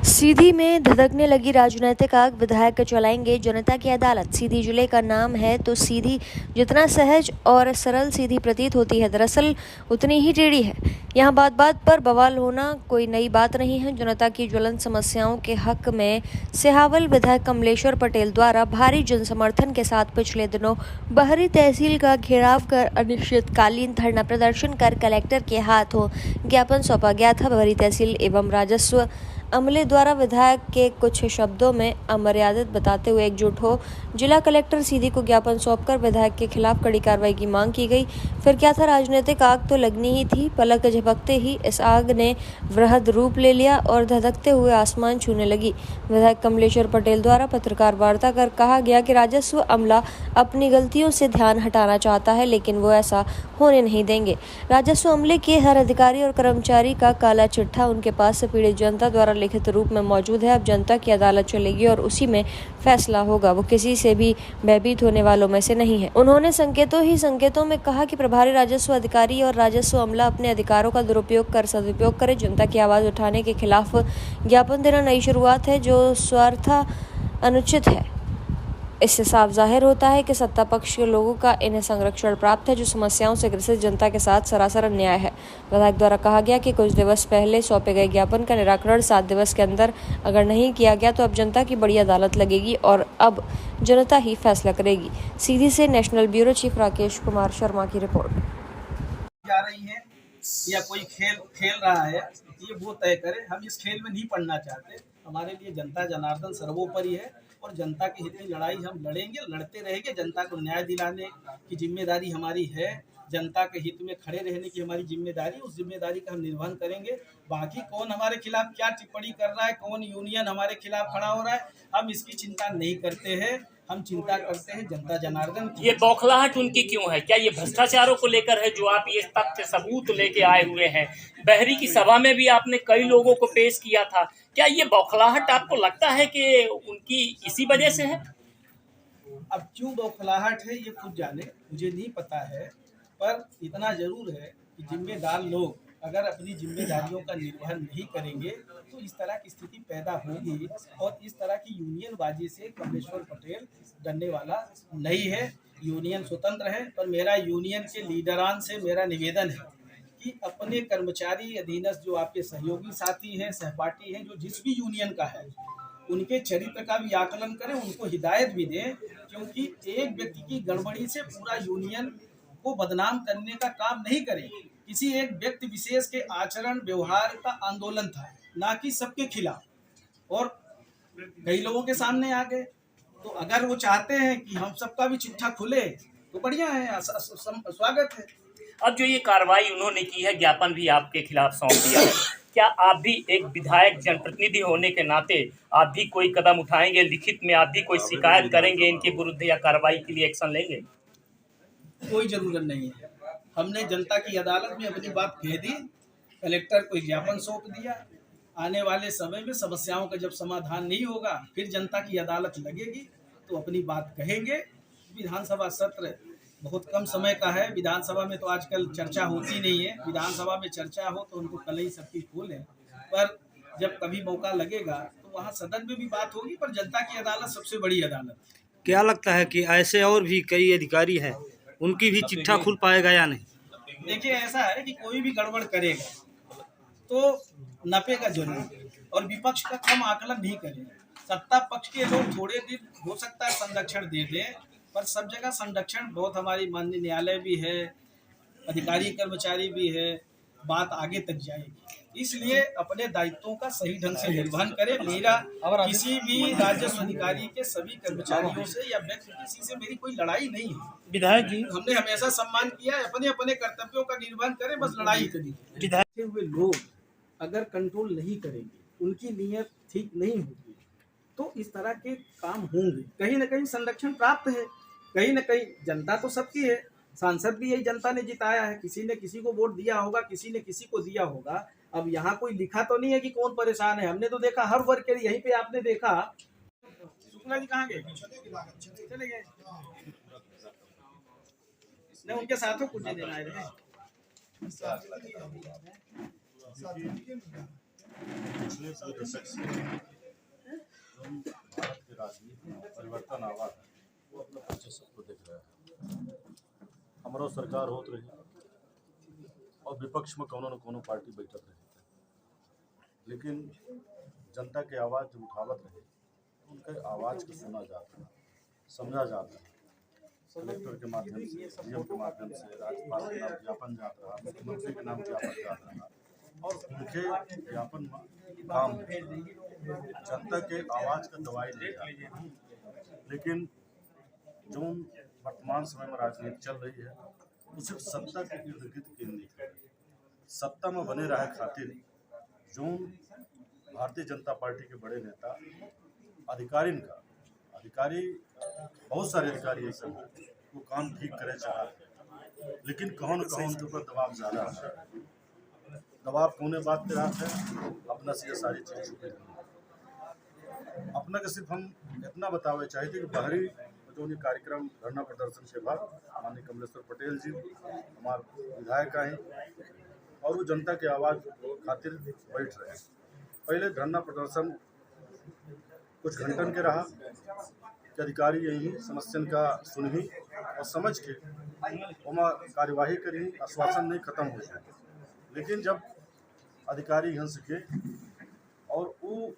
सीधी में धधकने लगी राजनीतिक आग, विधायक चलाएंगे जनता की अदालत। सीधी जिले का नाम है तो सीधी जितना सहज और सरल सीधी प्रतीत होती है, दरअसल उतनी ही टेढ़ी है। यहाँ बात बात पर बवाल होना कोई नई बात नहीं है। जनता की ज्वलंत समस्याओं के हक में सिहावल विधायक कमलेश्वर पटेल द्वारा भारी जनसमर्थन के साथ पिछले दिनों बहरी तहसील का घेराव कर अनिश्चितकालीन धरना प्रदर्शन कर कलेक्टर के हाथों ज्ञापन सौंपा गया था। बहरी तहसील एवं राजस्व अमले द्वारा विधायक के कुछ शब्दों में अमर्यादित बताते हुए एकजुट हो जिला कलेक्टर सीधी को ज्ञापन सौंपकर विधायक के खिलाफ कड़ी कार्रवाई की मांग की गई। फिर क्या था, राजनीतिक आग तो लगनी ही थी। पलक झपकते ही इस आग ने वृहद रूप ले लिया और धधकते हुए आसमान छूने लगी। विधायक कमलेश्वर पटेल द्वारा पत्रकार वार्ता कर कहा गया कि राजस्व अमला अपनी गलतियों से ध्यान हटाना चाहता है, लेकिन वो ऐसा होने नहीं देंगे। राजस्व अमले के हर अधिकारी और कर्मचारी का काला चिट्ठा उनके पास से पीड़ित जनता द्वारा लिखित रूप में मौजूद है। अब जनता की अदालत चलेगी और उसी में फैसला होगा। वो किसी से भी भयभीत होने वालों में से नहीं है। उन्होंने संकेतों में कहा कि प्रभारी राजस्व अधिकारी और राजस्व अमला अपने अधिकारों का दुरुपयोग कर सदुपयोग करे। जनता की आवाज उठाने के खिलाफ ज्ञापन देना नई शुरुआत है जो स्वार्थ अनुचित है। इससे साफ जाहिर होता है कि सत्ता पक्ष के लोगों का इन्हें संरक्षण प्राप्त है, जो समस्याओं से ग्रसित जनता के साथ सरासर अन्याय है। विधायक द्वारा कहा गया कि कुछ दिवस पहले सौंपे गए ज्ञापन का निराकरण 7 दिवस के अंदर अगर नहीं किया गया तो अब जनता की बड़ी अदालत लगेगी और अब जनता ही फैसला करेगी। सीधी से national bureau chief Rakesh Kumar Sharma की रिपोर्ट। जा रही है या कोई खेल रहा है, ये वो तय करे। हम इस खेल में नहीं पड़ना चाहते। हमारे लिए जनता जनार्दन सर्वोपरि है और जनता के हित में लड़ाई हम लड़ेंगे, लड़ते रहेंगे। जनता को न्याय दिलाने की जिम्मेदारी हमारी है। जनता के हित में खड़े रहने की हमारी जिम्मेदारी, उस जिम्मेदारी का हम निर्वहन करेंगे। बाकी कौन हमारे खिलाफ क्या टिप्पणी कर रहा है, कौन यूनियन हमारे खिलाफ खड़ा हो रहा है, हम इसकी चिंता नहीं करते हैं। हम चिंता करते हैं जनता जनार्दन की। ये बौखलाहट उनकी क्यों है? क्या ये भ्रष्टाचारों को लेकर है जो आप ये तथ्य सबूत लेके आए हुए हैं? बहरी की सभा में भी आपने कई लोगों को पेश किया था। क्या ये बौखलाहट आपको लगता है कि उनकी इसी वजह से है? अब क्यों बौखलाहट है ये खुद जाने, मुझे नहीं पता है। पर इतना जरूर है कि जिम्मेदार लोग अगर अपनी जिम्मेदारियों का निर्वहन नहीं करेंगे तो इस तरह की स्थिति पैदा होगी। और इस तरह की यूनियनबाजी से कमलेश्वर पटेल डरने वाला नहीं है। यूनियन स्वतंत्र है, पर मेरा यूनियन के लीडरान से मेरा निवेदन है कि अपने कर्मचारी अधीनस्थ जो आपके सहयोगी साथी हैं, सहपाठी हैं, जो जिस भी यूनियन का है, उनके चरित्र का भी आकलन करें, उनको हिदायत भी दें। क्योंकि एक व्यक्ति की गड़बड़ी से पूरा यूनियन को बदनाम करने का काम नहीं करें। किसी एक व्यक्ति विशेष के आचरण व्यवहार का आंदोलन था, ना कि सबके खिलाफ। और कई लोगों के सामने आ गए, तो अगर वो चाहते हैं कि हम सबका भी चिट्ठा खुले तो बढ़िया है, स्वागत है। अब जो ये कार्रवाई उन्होंने की है, ज्ञापन भी आपके खिलाफ सौंप दिया है, क्या आप भी एक विधायक जनप्रतिनिधि होने के नाते आप भी कोई कदम उठाएंगे? लिखित में आप भी कोई शिकायत करेंगे इनके विरुद्ध या कार्रवाई के लिए एक्शन लेंगे? कोई जरूरत नहीं है। हमने जनता की अदालत में अपनी बात कह दी, कलेक्टर को ज्ञापन सौंप दिया। आने वाले समय में समस्याओं का जब समाधान नहीं होगा, फिर जनता की अदालत लगेगी तो अपनी बात कहेंगे। विधानसभा सत्र बहुत कम समय का है। विधानसभा में तो आजकल चर्चा होती नहीं है। विधानसभा में चर्चा हो तो उनको कल ही सबकी खोलें, पर जब कभी मौका लगेगा तो वहाँ सदन में भी बात होगी। पर जनता की अदालत सबसे बड़ी अदालत। क्या लगता है कि ऐसे और भी कई अधिकारी हैं, उनकी भी चिट्ठा खुल पाएगा या नहीं? देखिए, ऐसा है कि कोई भी गड़बड़ करेगा तो नपेगा जरूर, और विपक्ष का कम आकलन नहीं करेगा। सत्ता पक्ष के लोग थोड़े दिन हो सकता है संरक्षण दे दें, पर सब जगह संरक्षण बहुत, हमारी माननीय न्यायालय भी है, अधिकारी कर्मचारी भी है, बात आगे तक जाएगी। इसलिए अपने दायित्वों का सही ढंग से निर्वहन करें। मेरा किसी भी राजस्व अधिकारी के सभी कर्मचारियों से या व्यक्ति किसी से मेरी कोई लड़ाई नहीं है। विधायक जी, हमने हमेशा सम्मान किया है। अपने अपने कर्तव्यों का निर्वहन करें, बस लड़ाई करें। विधायक हुए लोग अगर कंट्रोल नहीं करेंगे, उनकी नीयत ठीक नहीं होगी, तो इस तरह के काम होंगे। कहीं न कहीं संरक्षण प्राप्त है, कहीं न कहीं जनता तो सबकी है। सांसद भी यही जनता ने जिताया है। किसी ने किसी को वोट दिया होगा, किसी ने किसी को दिया होगा। अब यहाँ कोई लिखा तो नहीं है कि कौन परेशान है। हमने तो देखा हर वर्ग के, यहीं पे आपने देखा। शुक्ला जी कहाँ गए? चले गए। नहीं, उनके साथों कुछ देना है। पिछले 2 दशक से जो भारत के राजनीति में परिवर्तन आवा है वो अपना पीछे सबको देख रहा है। हमारो सरकार होत रही और विपक्ष में कोनो न कोनो पार्टी बैठत रही, लेकिन जनता के आवाज़ जो उठावत रहे उनके आवाज़ को सुना जाता है, समझा जाता है। कलेक्टर के माध्यम से, सीएम के माध्यम से, राज्यपाल के नाम ज्ञापन जाता रहा, मुख्यमंत्री के नाम ज्ञापन जाता रहा और उनके ज्ञापन काम जनता के आवाज़ का दवाई ले जाता है। लेकिन जो वर्तमान समय में राजनीति चल रही है वो सिर्फ सत्ता के इर्द गिर्द केंद्रित है। सत्ता में बने रहे खातिर जो भारतीय जनता पार्टी के बड़े नेता अधिकारी बहुत सारे अधिकारी ऐसे हैं वो काम ठीक करे चाहते हैं, लेकिन कौन उनके ऊपर दबाव ज़्यादा है। दबाव कोने बात पे रहा है अपना से ये सारी चीज़ छुपी रही। अपना के सिर्फ हम इतना बतावे चाहिए थे कि बाहरी जो ये कार्यक्रम धरना प्रदर्शन के बाद माननीय कमलेश्वर पटेल जी हमारे विधायक हैं और वो जनता की आवाज़ खातिर बैठ रहे हैं। पहले धरना प्रदर्शन कुछ घंटन के रहा कि अधिकारी यही समस्या का सुनही और समझ के वहाँ कार्यवाही करी, आश्वासन नहीं खत्म हो जाए। लेकिन जब अधिकारी यहाँ से के और वो